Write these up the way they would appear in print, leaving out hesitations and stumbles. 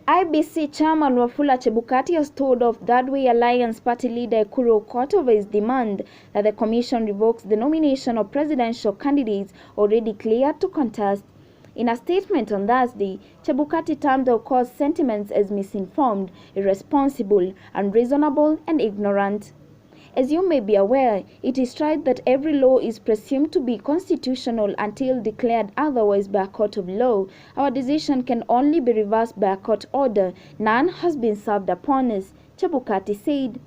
IEBC Chairman Wafula Chebukati has told of Thirdway Alliance Party leader Ekuru Aukot over his demand that the Commission revokes the nomination of presidential candidates already cleared to contest. In a statement on Thursday, Chebukati termed Aukot's sentiments as misinformed, irresponsible, unreasonable, and ignorant. As you may be aware, it is trite that every law is presumed to be constitutional until declared otherwise by a court of law. Our decision can only be reversed by a court order. None has been served upon us, Chebukati said.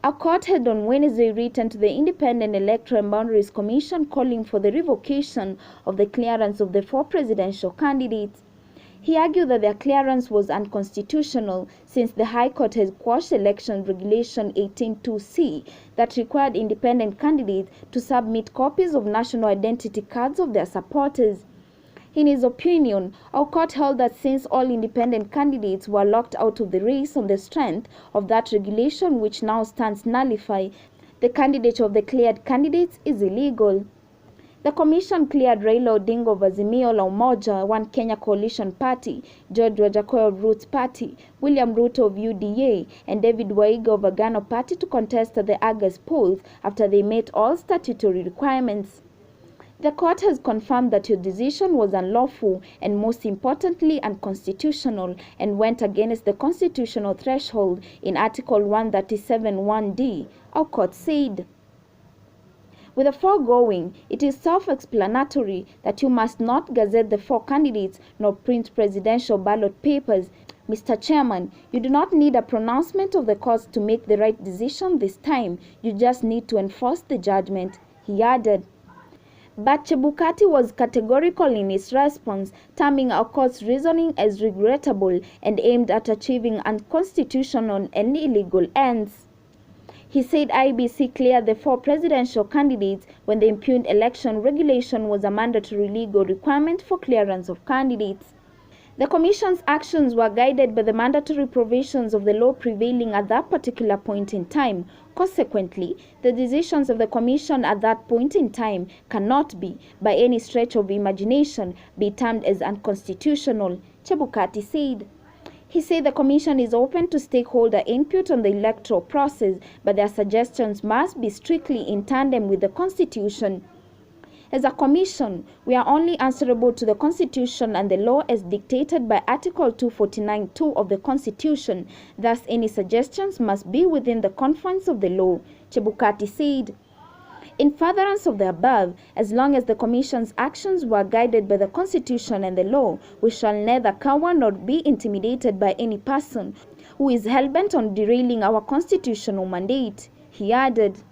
A court had on Wednesday written to the Independent Electoral and Boundaries Commission calling for the revocation of the clearance of the 4 presidential candidates. He argued that their clearance was unconstitutional since the High Court has quashed Election Regulation 18(2)(c) that required independent candidates to submit copies of national identity cards of their supporters. In his opinion, Aukot held that since all independent candidates were locked out of the race on the strength of that regulation which now stands nullified, the candidature of the cleared candidates is illegal. The commission cleared Raila Odinga of Azimio la Umoja, One Kenya Coalition Party, George Wajakoya of Roots Party, William Ruto of UDA, and David Waiga of Agano Party to contest at the August polls after they met all statutory requirements. The court has confirmed that your decision was unlawful and most importantly unconstitutional and went against the constitutional threshold in Article 137(1)(d, Aukot said. With the foregoing, it is self-explanatory that you must not gazette the 4 candidates nor print presidential ballot papers. Mr. Chairman, you do not need a pronouncement of the courts to make the right decision this time. You just need to enforce the judgment, he added. But Chebukati was categorical in his response, terming Aukot's reasoning as regrettable and aimed at achieving unconstitutional and illegal ends. He said IEBC cleared the 4 presidential candidates when the impugned election regulation was a mandatory legal requirement for clearance of candidates. The Commission's actions were guided by the mandatory provisions of the law prevailing at that particular point in time. Consequently, the decisions of the Commission at that point in time cannot be, by any stretch of imagination, be termed as unconstitutional, Chebukati said. He said the Commission is open to stakeholder input on the electoral process, but their suggestions must be strictly in tandem with the Constitution. As a Commission, we are only answerable to the Constitution and the law as dictated by Article 249(2) of the Constitution. Thus, any suggestions must be within the confines of the law, Chebukati said. In furtherance of the above, as long as the Commission's actions were guided by the Constitution and the law, we shall neither cower nor be intimidated by any person who is hell-bent on derailing our constitutional mandate, he added.